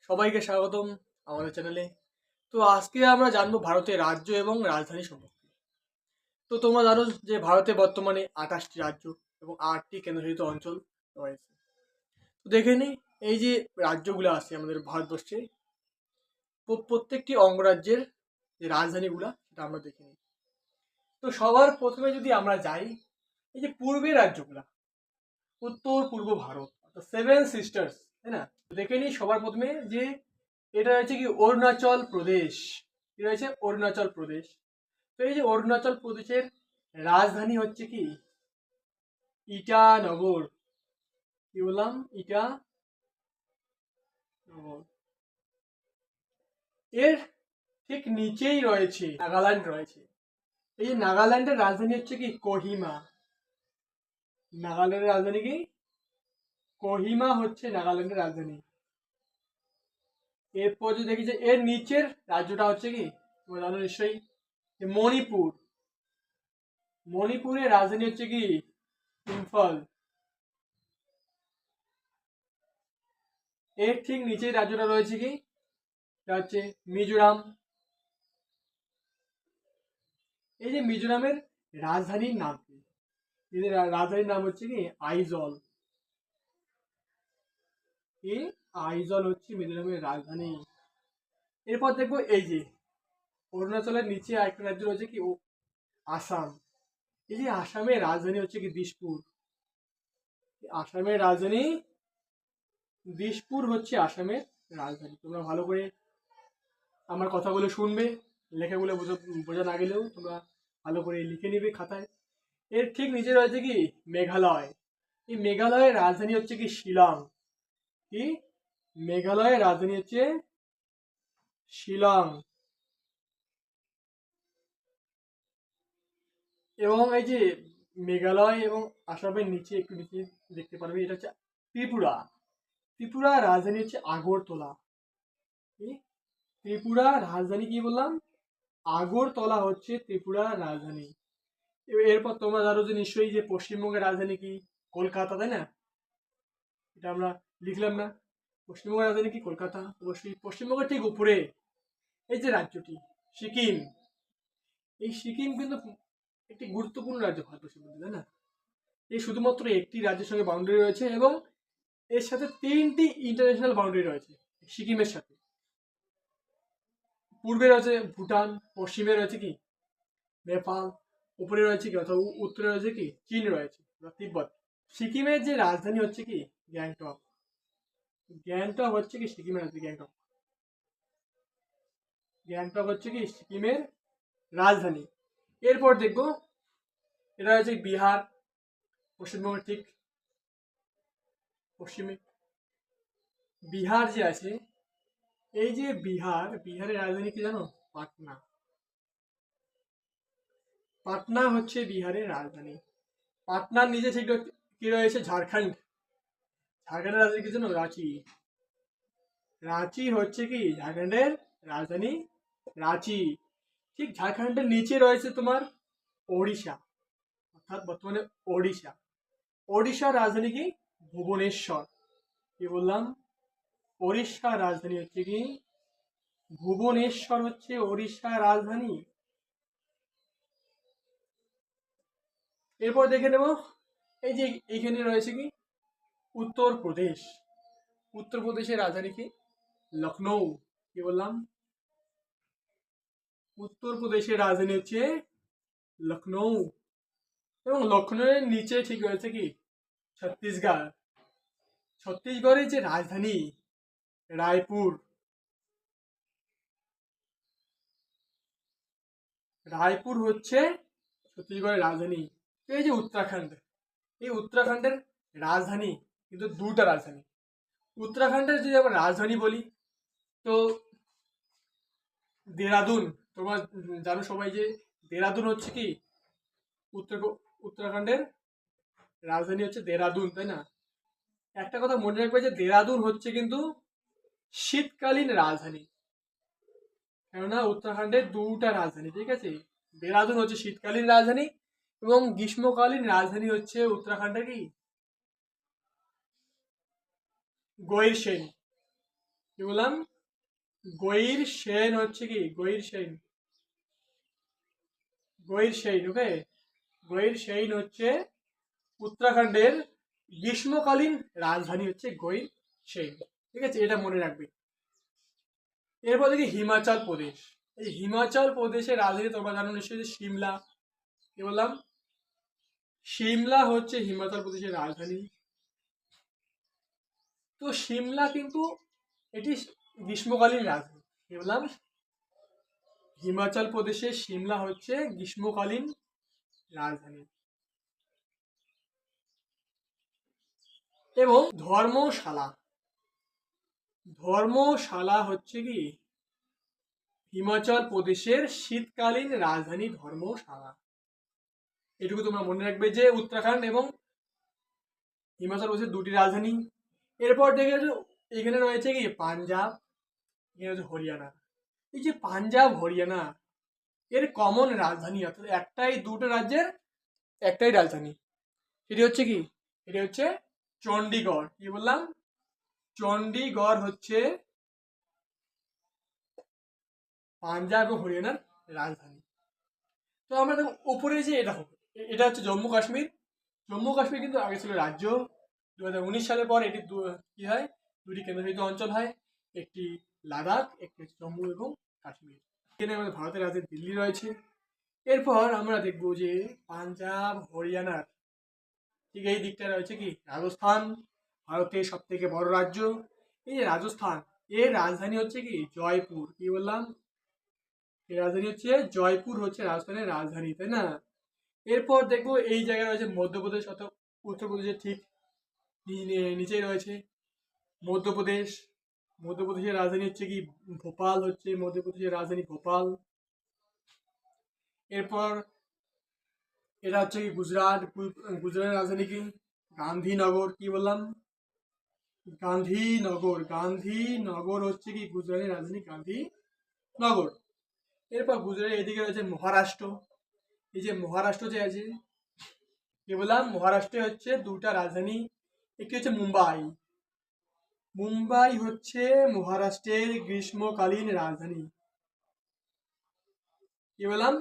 সবাইকে স্বাগতম আমাদের চ্যানেলে। তো আজকে আমরা জানবো ভারতের রাজ্য এবং রাজধানী সম্পর্কে। তো তোমরা জানো যে ভারতে বর্তমানে 28টি রাজ্য এবং 8টি কেন্দ্রশাসিত অঞ্চল রয়েছে। তো দেখে নিই এই যে রাজ্যগুলো আছে আমাদের ভারতবর্ষে, প্রত্যেকটি অঙ্গরাজ্যের যে রাজধানীগুলো সেটা আমরা দেখে নিই। তো সবার প্রথমে যদি আমরা যাই, এই যে পূর্বের রাজ্যগুলা, উত্তর পূর্ব ভারত অর্থাৎ সেভেন সিস্টার্স, তাই না? তো দেখে নিই সবার প্রথমে যে এটা হচ্ছে কি অরুণাচল প্রদেশ। কি রয়েছে? অরুণাচল প্রদেশ। তো এই যে অরুণাচল প্রদেশের রাজধানী হচ্ছে কি ইটানগর। কি বললাম? ইটানগর। এর ঠিক নিচেই রয়েছে নাগাল্যান্ড রয়েছে। এই যে নাগাল্যান্ডের রাজধানী হচ্ছে কি কোহিমা। নাগাল্যান্ডের রাজধানী কি কোহিমা হচ্ছে নাগাল্যান্ডের রাজধানী। এরপর যদি দেখি যে এর নিচের রাজ্যটা হচ্ছে কি, তোমরা জানো নিশ্চয়ই, যে মণিপুর। মণিপুরের রাজধানী হচ্ছে কি ইম্ফল। এর ঠিক নিচেই রাজ্যটা রয়েছে কি, এটা হচ্ছে মিজোরাম। এই যে মিজোরামের রাজধানীর নাম কি? এদের রাজধানীর নাম হচ্ছে কি আইজল। এই আইজল হচ্ছে মিজোরামের রাজধানী। এরপর দেখবো এই যে অরুণাচলের নিচে আরেকটা রাজ্য রয়েছে কি আসাম। এই যে আসামের রাজধানী হচ্ছে কি দিসপুর। আসামের রাজধানী দিসপুর হচ্ছে আসামের রাজধানী। তোমরা ভালো করে আমার কথাগুলো শুনবে, লেখাগুলো বোঝা না গেলেও তোমরা ভালো করে লিখে নিবে খাতায়। এর ঠিক নিচে রয়েছে কি মেঘালয়। এই মেঘালয়ের রাজধানী হচ্ছে কি শিলং। কি? মেঘালয়ের রাজধানী হচ্ছে শিলং। এবং এই যে মেঘালয় এবং আসামের নিচে একটু নিচে দেখতে পারবে, এটা হচ্ছে ত্রিপুরা। ত্রিপুরা রাজধানী হচ্ছে আগরতলা। কি? ত্রিপুরা রাজধানী কি বললাম? আগরতলা হচ্ছে ত্রিপুরা রাজধানী। এরপর তোমরা জানো যে নিশ্চয়ই যে পশ্চিমবঙ্গের রাজধানী কি কলকাতা, তাই না? এটা আমরা লিখলাম না? পশ্চিমবঙ্গের রাজধানী কি কলকাতা। অবশ্যই পশ্চিমবঙ্গের ঠিক উপরে এই যে রাজ্যটি সিকিম। এই সিকিম কিন্তু একটি গুরুত্বপূর্ণ রাজ্য ভারতবর্ষের মধ্যে, তাই না? এই শুধুমাত্র একটি রাজ্যের সঙ্গে বাউন্ডারি রয়েছে এবং এর সাথে 3টি ইন্টারন্যাশনাল বাউন্ডারি রয়েছে সিকিমের সাথে। পূর্বে রয়েছে ভুটান, পশ্চিমে রয়েছে কি নেপাল, উপরে রয়েছে কি অথবা উত্তরে রয়েছে কি চীন রয়েছে, তিব্বত। সিকিমের যে রাজধানী হচ্ছে কি গ্যাংটক। গ্যাংটক হচ্ছে কি সিকিমের রাজধানী। গ্যাংটক গ্যাংটক হচ্ছে কি সিকিমের রাজধানী। এরপর দেখবো এটা হচ্ছে বিহার, পশ্চিমবঙ্গের ঠিক পশ্চিমে। বিহার যে আছে, এই যে বিহারের রাজধানী কি জানো? পাটনা। পাটনা হচ্ছে বিহারের রাজধানী। পাটনার নিচে ঠিক কি রয়েছে? ঝাড়খণ্ড। ঝাড়খণ্ডের রাজধানী কি জানো? রাঁচি। রাঁচি হচ্ছে কি ঝাড়খণ্ডের রাজধানী। রাঁচি। ঠিক ঝাড়খণ্ডের নিচে রয়েছে তোমার ওড়িশা, অর্থাৎ বর্তমানে ওড়িশা। ওড়িশার রাজধানী কি ভুবনেশ্বর। কি বললাম? ওড়িশার রাজধানী হচ্ছে কি ভুবনেশ্বর হচ্ছে ওড়িশার রাজধানী। এরপর দেখে নেব এই যে এইখানে রয়েছে কি উত্তরপ্রদেশ। উত্তরপ্রদেশের রাজধানী কি লখনৌ। কি বললাম? উত্তরপ্রদেশের রাজধানী হচ্ছে লখনৌ। এবং লখনৌয়ের নিচে ঠিক রয়েছে কি ছত্তিশগড়। ছত্তিশগড়ের যে রাজধানী রায়পুর। রায়পুর হচ্ছে ছত্তিশগড়ের রাজধানী। এই যে উত্তরাখণ্ড, এই উত্তরাখণ্ডের রাজধানী কিন্তু দুটা রাজধানী। উত্তরাখণ্ডের যদি আমরা রাজধানী বলি তো দেরাদুন। তোমরা জানো সবাই যে দেরাদুন হচ্ছে কি উত্তর উত্তরাখণ্ডের রাজধানী হচ্ছে দেরাদুন, তাই না? একটা কথা মনে রাখবে যে দেরাদুন হচ্ছে কিন্তু শীতকালীন রাজধানী। কেননা উত্তরাখণ্ডের দুটা রাজধানী, ঠিক আছে? দেরাদুন হচ্ছে শীতকালীন রাজধানী এবং গ্রীষ্মকালীন রাজধানী হচ্ছে উত্তরাখণ্ডের কি গইরসেন। কি বললাম, গইর সেন হচ্ছে কি, গইর সেন, গইর সেন, ওকে। গইর সেন হচ্ছে উত্তরাখণ্ডের গ্রীষ্মকালীন রাজধানী হচ্ছে গইর সেন। ঠিক আছে, এটা মনে রাখবে। এরপর দেখি হিমাচল প্রদেশ। এই হিমাচল প্রদেশের রাজধানী তোমরা জানো নিশ্চয়ই সিমলা। কি বললাম, সিমলা হচ্ছে হিমাচল প্রদেশের রাজধানী। তো সিমলা কিন্তু এটি গ্রীষ্মকালীন রাজধানী। কি বললাম, হিমাচল প্রদেশের সিমলা হচ্ছে গ্রীষ্মকালীন রাজধানী। এবং ধর্মশালা, ধর্মশালা হচ্ছে কি হিমাচল প্রদেশের শীতকালীন রাজধানী ধর্মশালা। এটুকু তোমরা মনে রাখবে যে উত্তরাখণ্ড এবং হিমাচল প্রদেশের দুটি রাজধানী। এরপর দেখে এখানে রয়েছে কি পাঞ্জাব, এখানে হচ্ছে হরিয়ানা। এই যে পাঞ্জাব হরিয়ানা এর কমন রাজধানী, অর্থাৎ একটাই, দুটো রাজ্যের একটাই রাজধানী, সেটি হচ্ছে কি, এটি হচ্ছে চণ্ডীগড়। কি বললাম, চণ্ডীগড় হচ্ছে পাঞ্জাব ও হরিয়ানার রাজধানী। তো আমরা দেখো উপরে যে এটা হবে, এটা হচ্ছে জম্মু কাশ্মীর। জম্মু কাশ্মীর কিন্তু আগে ছিল রাজ্য। 2019 সালের পর এটি কি হয়, দুটি কেন্দ্রশাসিত অঞ্চল হয়, একটি লাদাখ, একটি হচ্ছে জম্মু এবং কাশ্মীর। এখানে আমাদের ভারতের রাজধানী দিল্লি রয়েছে। এরপর আমরা দেখবো যে পাঞ্জাব হরিয়ানার ঠিক এই দিকটা রয়েছে কি রাজস্থান, ভারতের সব থেকে বড় রাজ্য। এই যে রাজস্থান, এর রাজধানী হচ্ছে কি জয়পুর। কি বললাম, এর রাজধানী হচ্ছে জয়পুর, হচ্ছে রাজস্থানের রাজধানী, তাই না? এরপর দেখবো এই জায়গায় রয়েছে মধ্যপ্রদেশ, অর্থাৎ উত্তরপ্রদেশের ঠিক নিচেই রয়েছে মধ্যপ্রদেশ। মধ্যপ্রদেশের রাজধানী হচ্ছে কি ভোপাল, হচ্ছে মধ্যপ্রদেশের রাজধানী ভোপাল। এরপর এটা হচ্ছে কি গুজরাট, গুজরাটের রাজধানী কি গান্ধীনগর। কি বললাম, গান্ধীনগর, গান্ধীনগর হচ্ছে কি গুজরাটের রাজধানী গান্ধীনগর। এরপর গুজরাটের এদিকে রয়েছে মহারাষ্ট্র। এই যে মহারাষ্ট্র যে আছে, কি বললাম, মহারাষ্ট্রে হচ্ছে দুটা রাজধানী, একটি হচ্ছে মুম্বাই। মুম্বাই হচ্ছে মহারাষ্ট্রের গ্রীষ্মকালীন রাজধানী। কি বললাম,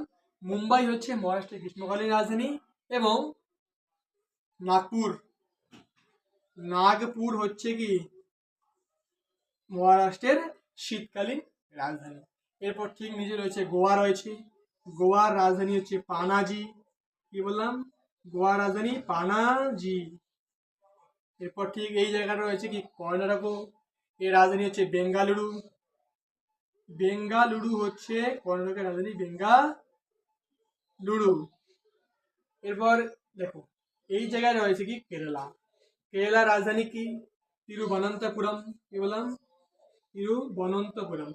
মুম্বাই হচ্ছে মহারাষ্ট্রের গ্রীষ্মকালীন রাজধানী। এবং নাগপুর, নাগপুর হচ্ছে কি মহারাষ্ট্রের শীতকালীন রাজধানী। এরপর ঠিক নিচে রয়েছে গোয়া রয়েছে, গোয়ার রাজধানী হচ্ছে পানাজি। কি বললাম, গোয়ার রাজধানী পানাজি। এরপর ঠিক এই জায়গাটা রয়েছে কি কর্ণাটক, এর রাজধানী হচ্ছে বেঙ্গালুরু। বেঙ্গালুরু হচ্ছে কর্ণাটকের রাজধানী বেঙ্গালুরু। এরপর দেখো এই জায়গায় রয়েছে কি কেরালা, কেরালার রাজধানী কি তিরুবনন্তপুরম। কি বললাম, তিরুবনন্তপুরম,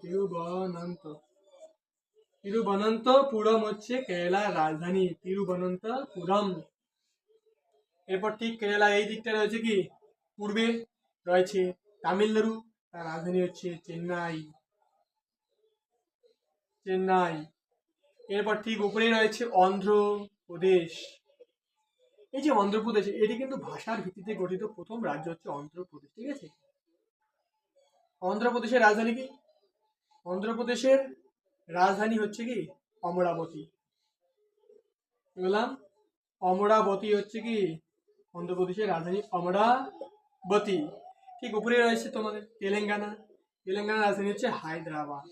তিরুবনন্তপুরম হচ্ছে কেরালার রাজধানী, তিরুবনন্তপুরম। এরপর ঠিক কেরালা এই দিকটা রয়েছে কি পূর্বে রয়েছে তামিলনাড়ু, তার রাজধানী হচ্ছে চেন্নাই, চেন্নাই। এরপর ঠিক উপরেই রয়েছে অন্ধ্রপ্রদেশ। এই যে অন্ধ্রপ্রদেশ, এটি কিন্তু ভাষার ভিত্তিতে গঠিত প্রথম রাজ্য হচ্ছে অন্ধ্রপ্রদেশ। ঠিক আছে, অন্ধ্রপ্রদেশের রাজধানী কি, অন্ধ্রপ্রদেশের রাজধানী হচ্ছে কি অমরাবতী। বললাম অমরাবতী হচ্ছে কি অন্ধ্রপ্রদেশের রাজধানী অমরাবতী। ঠিক উপরে রয়েছে তোমাদের তেলেঙ্গানা, তেলেঙ্গানার রাজধানী হচ্ছে হায়দ্রাবাদ।